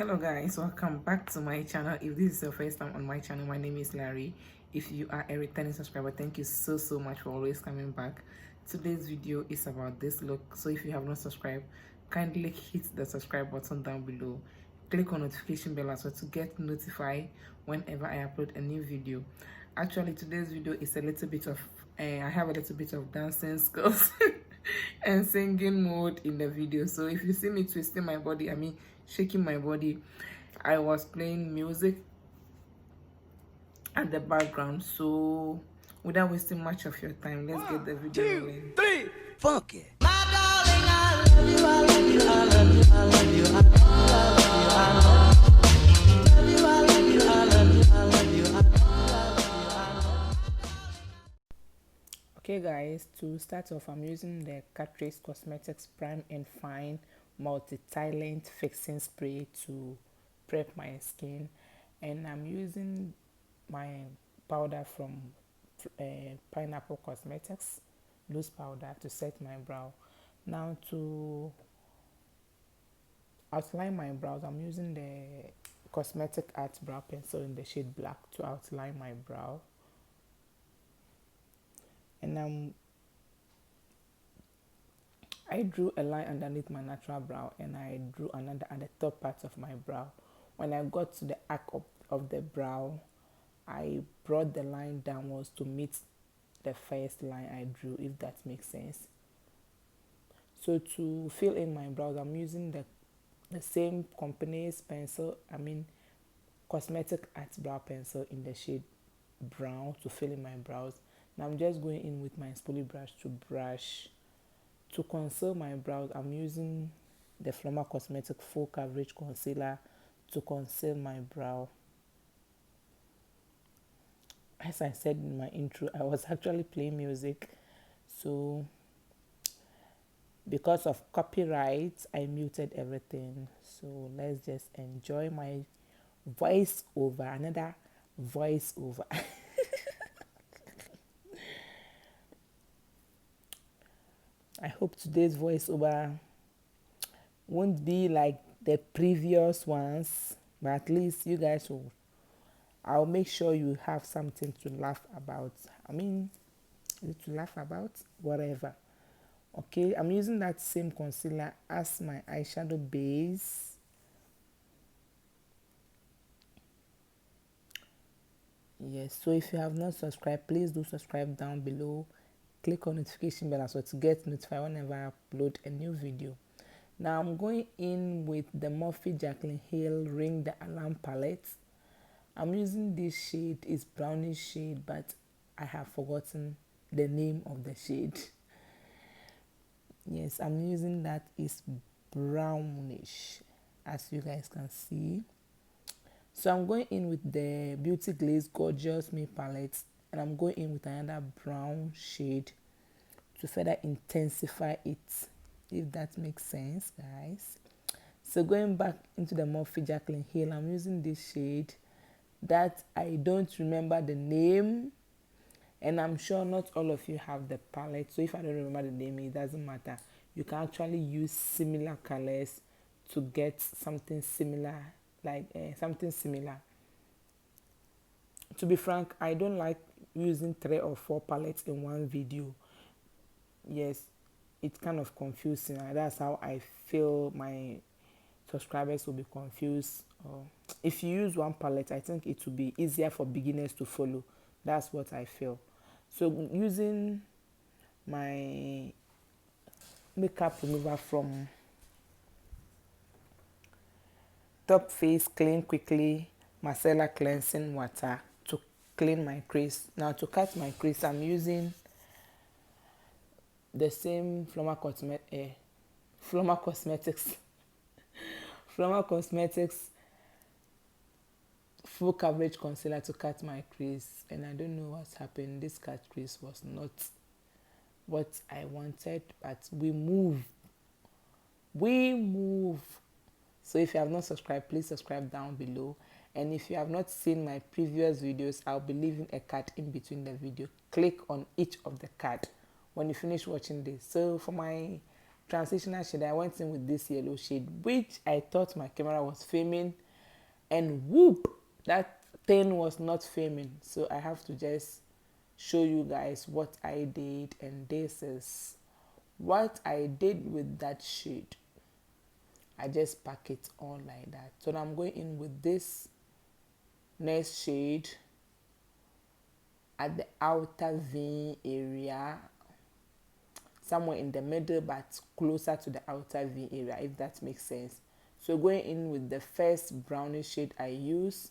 Hello guys, welcome back to my channel. If this is your first time on my channel, my name is Larry. If you are a returning subscriber, thank you so much for always coming back. Today's video is about this look, so if you have not subscribed, kindly hit the subscribe button down below. Click on notification bell as well to get notified whenever I upload a new video. Actually, today's video is a little bit of I have a little bit of dancing skills and singing mode in the video. So if you see me twisting my body, I mean shaking my body, I was playing music at the background. So without wasting much of your time, let's get the video rolling. 2, 3, funky. My darling, I love you, I love you, I love you, I love you, I love you, I love you, I love you, I love you, I love you, I love you, I love you. Okay guys, to start off, I'm using the Catrice Cosmetics Prime and Fine Multi-Talent Fixing Spray to prep my skin, and I'm using my powder from Pineapple Cosmetics loose powder to set my brow. Now to outline my brows, I'm using the Cosmetic Art Brow Pencil in the shade Black to outline my brow. And I drew a line underneath my natural brow, and I drew another at the top part of my brow. When I got to the arc of the brow, I brought the line downwards to meet the first line I drew, if that makes sense. So to fill in my brows, I'm using the same company's pencil, Cosmetic Art Brow Pencil in the shade brown to fill in my brows. Now I'm just going in with my spoolie brush to conceal my brows. I'm using the Flormar Cosmetic Full Coverage Concealer to conceal my brow. As I said in my intro, I was actually playing music, so because of copyright, I muted everything. So let's just enjoy my voice over, another voice over. I hope today's voiceover won't be like the previous ones, but at least you guys will. I'll make sure you have something to laugh about. To laugh about? Whatever. Okay, I'm using that same concealer as my eyeshadow base. Yes, so if you have not subscribed, please do subscribe down below. Click on notification bell as well to get notified whenever I upload a new video. Now I'm going in with the Morphe Jaclyn Hill Ring the Alarm palette. I'm using this shade, it's brownish shade, but I have forgotten the name of the shade. Yes, I'm using that, is brownish, as you guys can see. So I'm going in with the Beauty Glaze Gorgeous Me palette, and I'm going in with another brown shade to further intensify it, if that makes sense, guys. So going back into the Morphe Jaclyn Hill, I'm using this shade that I don't remember the name, and I'm sure not all of you have the palette, so if I don't remember the name, it doesn't matter. You can actually use similar colors to get something similar, something similar. To be frank, I don't like using 3 or 4 palettes in one video. Yes, it's kind of confusing, and that's how I feel my subscribers will be confused. If you use one palette, I think it will be easier for beginners to follow. That's what I feel. So using my makeup remover from Top Face Clean Quickly Micellar Cleansing Water to clean my crease. Now to cut my crease, I'm using the same Flormar Cosmetics Full Coverage Concealer to cut my crease. And I don't know what's happened. This cut crease was not what I wanted, but we move. So if you have not subscribed, please subscribe down below. And if you have not seen my previous videos, I'll be leaving a card in between the video. Click on each of the card when you finish watching this. So for my transitional shade, I went in with this yellow shade, which I thought my camera was filming, and whoop, that thing was not filming. So I have to just show you guys what I did, and this is what I did with that shade. I just pack it on like that. So now I'm going in with this next shade at the outer V area, somewhere in the middle but closer to the outer V area, if that makes sense. So going in with the first brownish shade I use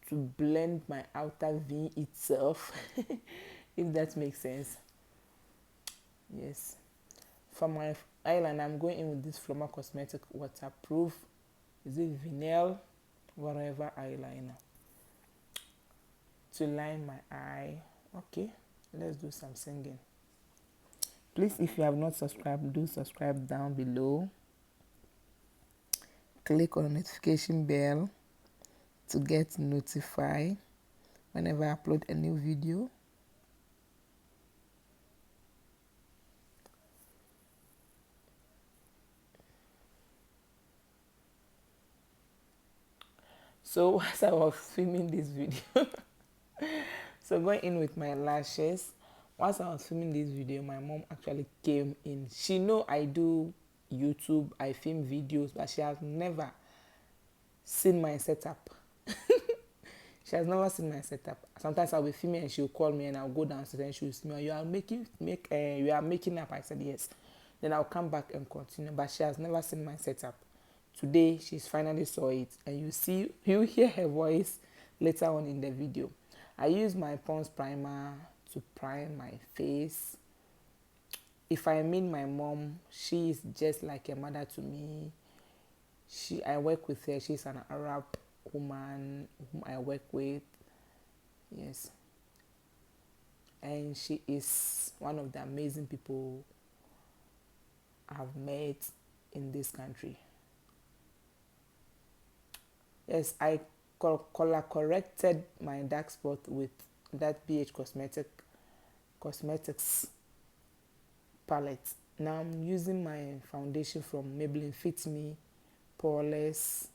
to blend my outer V itself, if that makes sense. Yes. For my eyeliner, I'm going in with this Flormar Cosmetic waterproof, is it vinyl, whatever eyeliner, to line my eye. Okay, let's do some singing. Please, if you have not subscribed, do subscribe down below. Click on the notification bell to get notified whenever I upload a new video. So as I was filming this video, so going in with my lashes, once I was filming this video, my mom actually came in. She know I do YouTube, I film videos, but she has never seen my setup. She has never seen my setup. Sometimes I'll be filming and she'll call me and I'll go downstairs and she'll see me. You are making up. I said yes. Then I'll come back and continue. But she has never seen my setup. Today she's finally saw it, and you hear her voice later on in the video. I use my Pond's primer to prime my face. If I meet my mom, she is just like a mother to me. I work with her. She's an Arab woman whom I work with. Yes. And she is one of the amazing people I've met in this country. Yes, I color corrected my dark spot with that BH Cosmetics palette. Now I'm using my foundation from Maybelline Fit Me poreless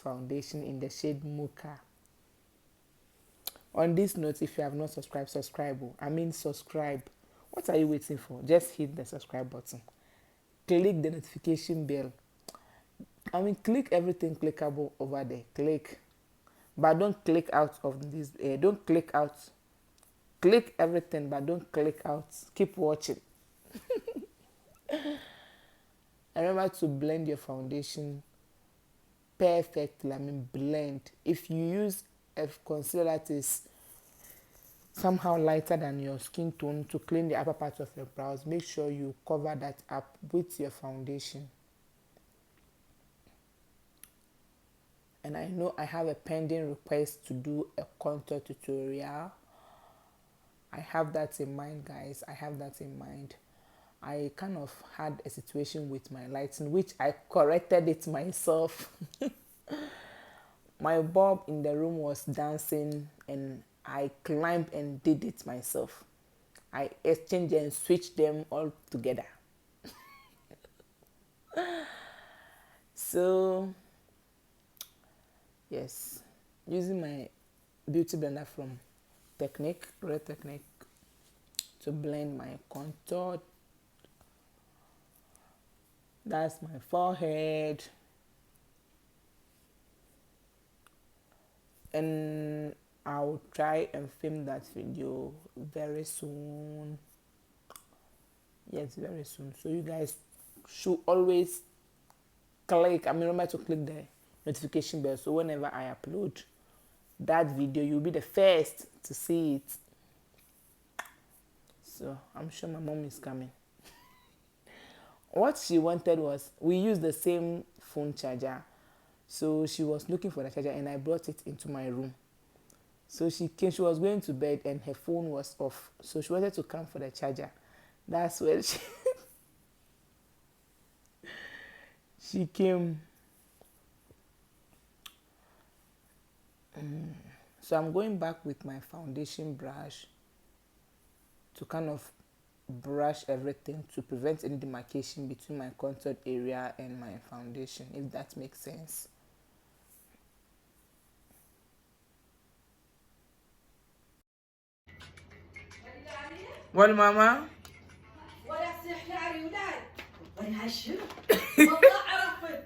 foundation in the shade Mocha. On this note, if you have not subscribed, subscribe. Subscribe. What are you waiting for? Just hit the subscribe button. Click the notification bell. Click everything clickable over there. Click. But don't click out of this. Don't click out. Click everything, but don't click out. Keep watching. Remember to blend your foundation perfectly. Blend. If you use a concealer that is somehow lighter than your skin tone to clean the upper part of your brows, make sure you cover that up with your foundation. And I know I have a pending request to do a contour tutorial. I have that in mind, guys. I have that in mind. I kind of had a situation with my lighting, which I corrected it myself. My bulb in the room was dancing and I climbed and did it myself. I exchanged and switched them all together. So yes, using my beauty blender from Red Technique to blend my contour. That's my forehead. And I'll try and film that video very soon. Yes, very soon. So you guys should always click. Remember to click the notification bell, so whenever I upload that video, you'll be the first to see it. So I'm sure my mom is coming. What she wanted was, we use the same phone charger, so she was looking for the charger and I brought it into my room. So she came, she was going to bed and her phone was off, so she wanted to come for the charger. That's where she came. So I'm going back with my foundation brush to kind of brush everything to prevent any demarcation between my contoured area and my foundation, if that makes sense. What, Mama? ولا سحنا على ولاد والله هالشنو والله عرفت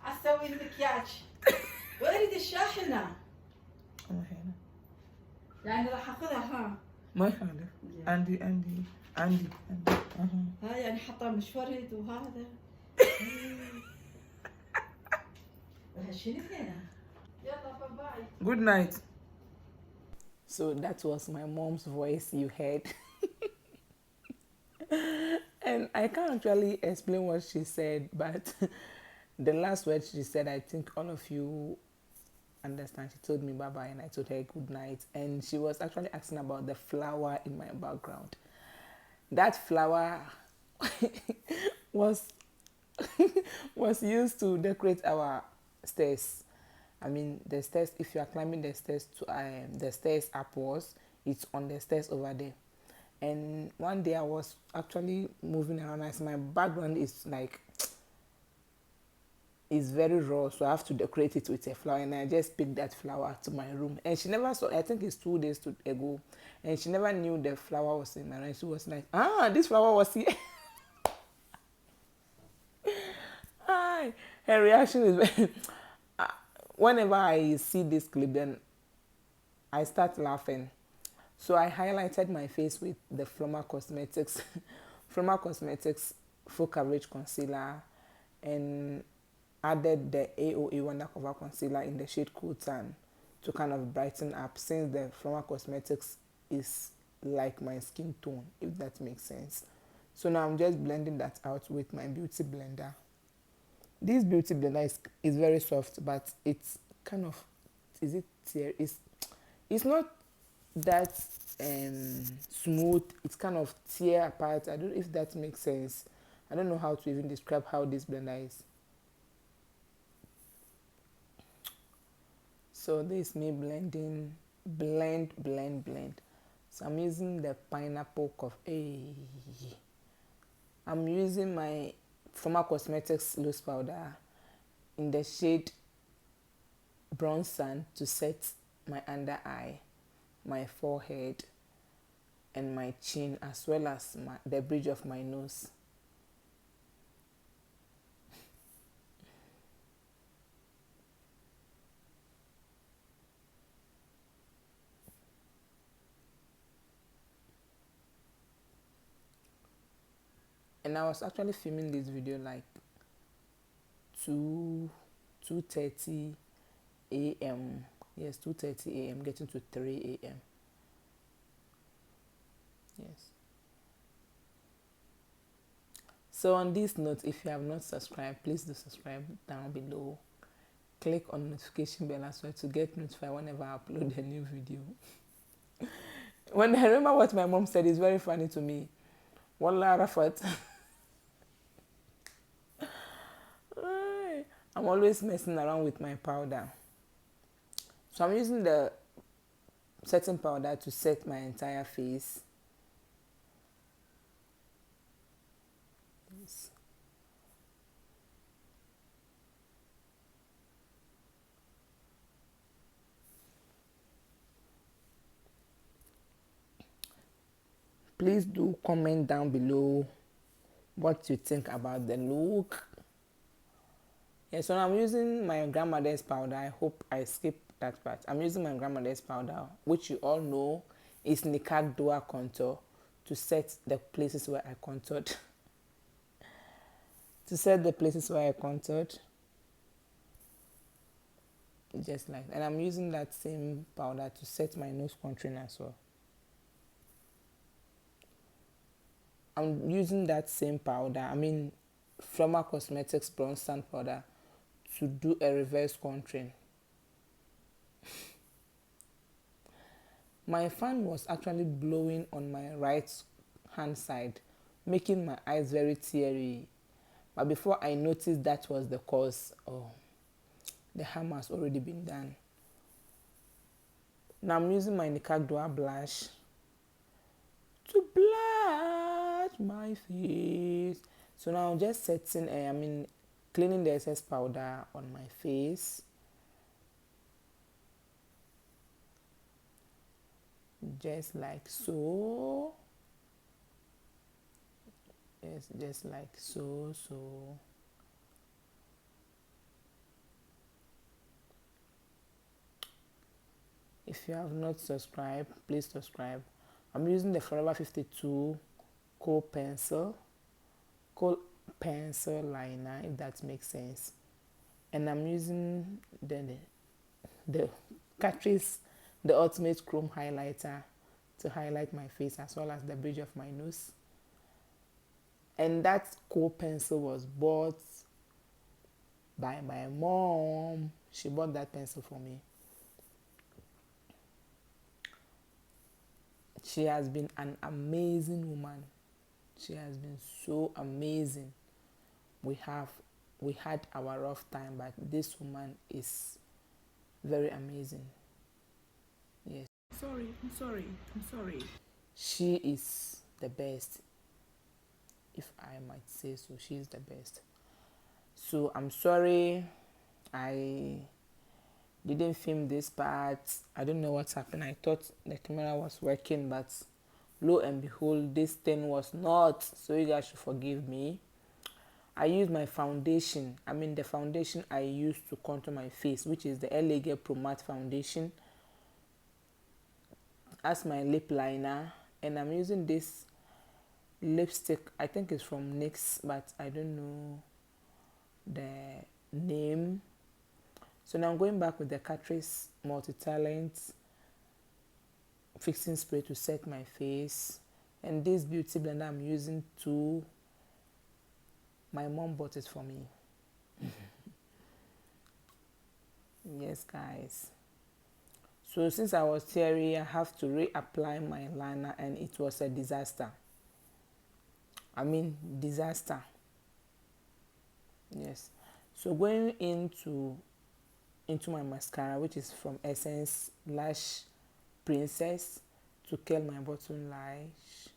اسوي المكياج واريد الشاحنه يعني راح اخذها ها ما يخالف. عندي ها يعني حطها مش ورد وهذا وهالشنو هنا يلا باي. Good night. So that was my mom's voice you heard. And I can't actually explain what she said, but the last word she said, I think all of you understand. She told me bye-bye and I told her good night. And she was actually asking about the flower in my background. That flower was was used to decorate our stairs. I mean, the stairs, if you are climbing the stairs to the stairs upwards, it's on the stairs over there. And one day I was actually moving around as my background is like, it's very raw, so I have to decorate it with a flower, and I just picked that flower to my room. And she never saw, I think it's 2 days ago, and she never knew the flower was in my room. She was like, this flower was here. Hi. Her reaction is very, whenever I see this clip, then I start laughing. So I highlighted my face with the Flormar Cosmetics Full Coverage Concealer, and added the AOA Wonder Cover Concealer in the shade Cool Tan to kind of brighten up, since the Flormar Cosmetics is like my skin tone, if that makes sense. So now I'm just blending that out with my beauty blender. This beauty blender is very soft, but it's kind of, is it tear? It's not that smooth. It's kind of tear apart. I don't know if that makes sense. I don't know how to even describe how this blender is. So this is me blending, blend. So I'm using the pineapple I'm using my Flormar Cosmetics loose powder in the shade Brown Sand to set my under eye, my forehead, and my chin, as well as the bridge of my nose. And I was actually filming this video like 2:30 a.m. Yes, 2:30 a.m. getting to 3 a.m. Yes. So on this note, if you have not subscribed, please do subscribe down below. Click on the notification bell as well to get notified whenever I upload a new video. When I remember what my mom said, it's very funny to me. Wallah Rafat. I'm always messing around with my powder. So I'm using the setting powder to set my entire face. Yes. Please do comment down below what you think about the look. Yeah, so I'm using my grandmother's powder. I hope I skipped that part. I'm using my grandmother's powder, which you all know is Nikak Dua Contour, to set the places where I contoured. To set the places where I contoured. Just like, and I'm using that same powder to set my nose contouring as well. I'm using that same powder, I mean Flormar Cosmetics Brown Sand powder, to do a reverse contouring. My fan was actually blowing on my right hand side, making my eyes very teary. But before I noticed that was the cause, the harm has already been done. Now I'm using my Nikak Dua blush my face. So now just setting cleaning the excess powder on my face. Just like so. Yes, just like so. If you have not subscribed, please subscribe. I'm using the Forever 52 kohl pencil liner, if that makes sense. And I'm using the Catrice, the Ultimate Chrome highlighter, to highlight my face as well as the bridge of my nose. And that kohl pencil was bought by my mom. She bought that pencil for me. She has been an amazing woman. She has been so amazing. We had our rough time, but this woman is very amazing. Yes. I'm sorry. She is the best. If I might say so, she is the best. So I'm sorry I didn't film this part. I don't know what's happened. I thought the camera was working, but lo and behold, this thing was not. So you guys should forgive me. I used my foundation. The foundation I used to contour my face, which is the LA Girl Pro Matte foundation, as my lip liner. And I'm using this lipstick. I think it's from NYX, but I don't know the name. So now I'm going back with the Catrice Multi-Talent fixing spray to set my face. And this beauty blender I'm using too. My mom bought it for me. Yes, guys. So since I was teary, I have to reapply my liner, and it was a disaster. Disaster. Yes. So going into my mascara, which is from Essence Lash Princess, to curl my bottom lash.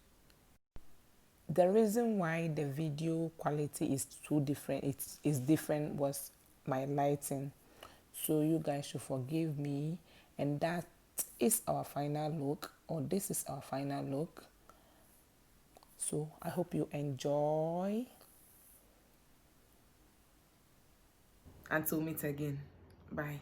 The reason why the video quality is too different, it's different, was my lighting. So you guys should forgive me. And that is our final look, or this is our final look. So I hope you enjoy. Until we meet again. Bye.